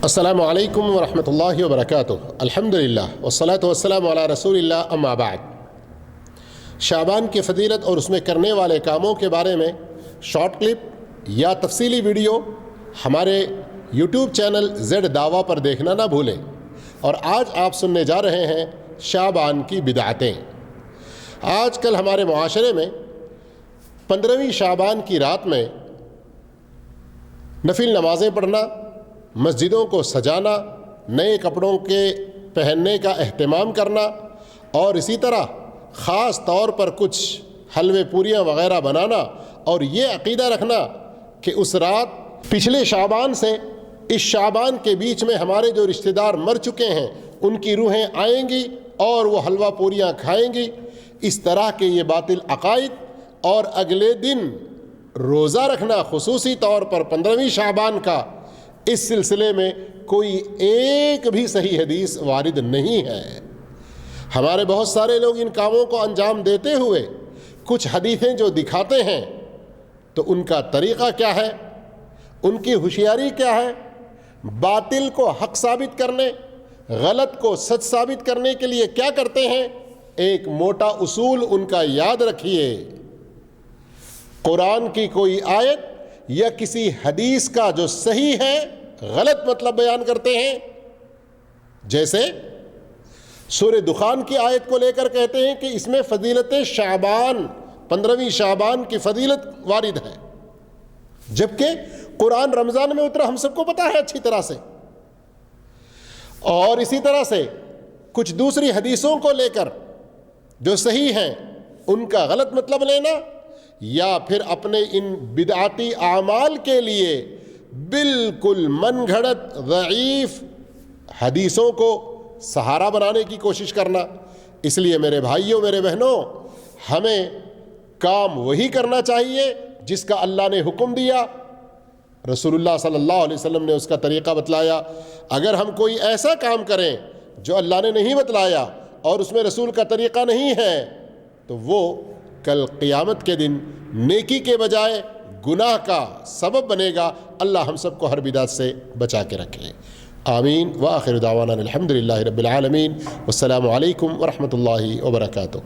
السلام علیکم ورحمۃ اللہ وبرکاتہ۔ الحمدللہ والصلاۃ والسلام علی رسول اللہ، اما بعد۔ شعبان کی فضیلت اور اس میں کرنے والے کاموں کے بارے میں شارٹ کلپ یا تفصیلی ویڈیو ہمارے یوٹیوب چینل زیڈ دعویٰ پر دیکھنا نہ بھولیں۔ اور آج آپ سننے جا رہے ہیں شعبان کی بدعتیں۔ آج کل ہمارے معاشرے میں 15ویں شعبان کی رات میں نفل نمازیں پڑھنا، مسجدوں کو سجانا، نئے کپڑوں کے پہننے کا اہتمام کرنا اور اسی طرح خاص طور پر کچھ حلوے پوریاں وغیرہ بنانا اور یہ عقیدہ رکھنا کہ اس رات پچھلے شعبان سے اس شعبان کے بیچ میں ہمارے جو رشتہ دار مر چکے ہیں ان کی روحیں آئیں گی اور وہ حلوہ پوریاں کھائیں گی، اس طرح کے یہ باطل عقائد اور اگلے دن روزہ رکھنا خصوصی طور پر 15ویں شعبان کا، اس سلسلے میں کوئی ایک بھی صحیح حدیث وارد نہیں ہے۔ ہمارے بہت سارے لوگ ان کاموں کو انجام دیتے ہوئے کچھ حدیثیں جو دکھاتے ہیں تو ان کا طریقہ کیا ہے، ان کی ہوشیاری کیا ہے، باطل کو حق ثابت کرنے، غلط کو سچ ثابت کرنے کے لیے کیا کرتے ہیں۔ ایک موٹا اصول ان کا یاد رکھیے، قرآن کی کوئی آیت یا کسی حدیث کا جو صحیح ہے غلط مطلب بیان کرتے ہیں۔ جیسے سورہ دخان کی آیت کو لے کر کہتے ہیں کہ اس میں فضیلت شعبان، 15ویں شعبان کی فضیلت وارد ہے، جبکہ قرآن رمضان میں اترا، ہم سب کو پتہ ہے اچھی طرح سے۔ اور اسی طرح سے کچھ دوسری حدیثوں کو لے کر جو صحیح ہیں ان کا غلط مطلب لینا، یا پھر اپنے ان بدعتی اعمال کے لیے بالکل من گھڑت ضعیف حدیثوں کو سہارا بنانے کی کوشش کرنا۔ اس لیے میرے بھائیوں، میرے بہنوں، ہمیں کام وہی کرنا چاہیے جس کا اللہ نے حکم دیا، رسول اللہ صلی اللہ علیہ وسلم نے اس کا طریقہ بتلایا۔ اگر ہم کوئی ایسا کام کریں جو اللہ نے نہیں بتلایا اور اس میں رسول کا طریقہ نہیں ہے تو وہ کل قیامت کے دن نیکی کے بجائے گناہ کا سبب بنے گا۔ اللہ ہم سب کو ہر بدعت سے بچا کے رکھے، آمین۔ وآخر دعوانا الحمدللہ رب العالمین، والسلام علیکم ورحمۃ اللہ وبرکاتہ۔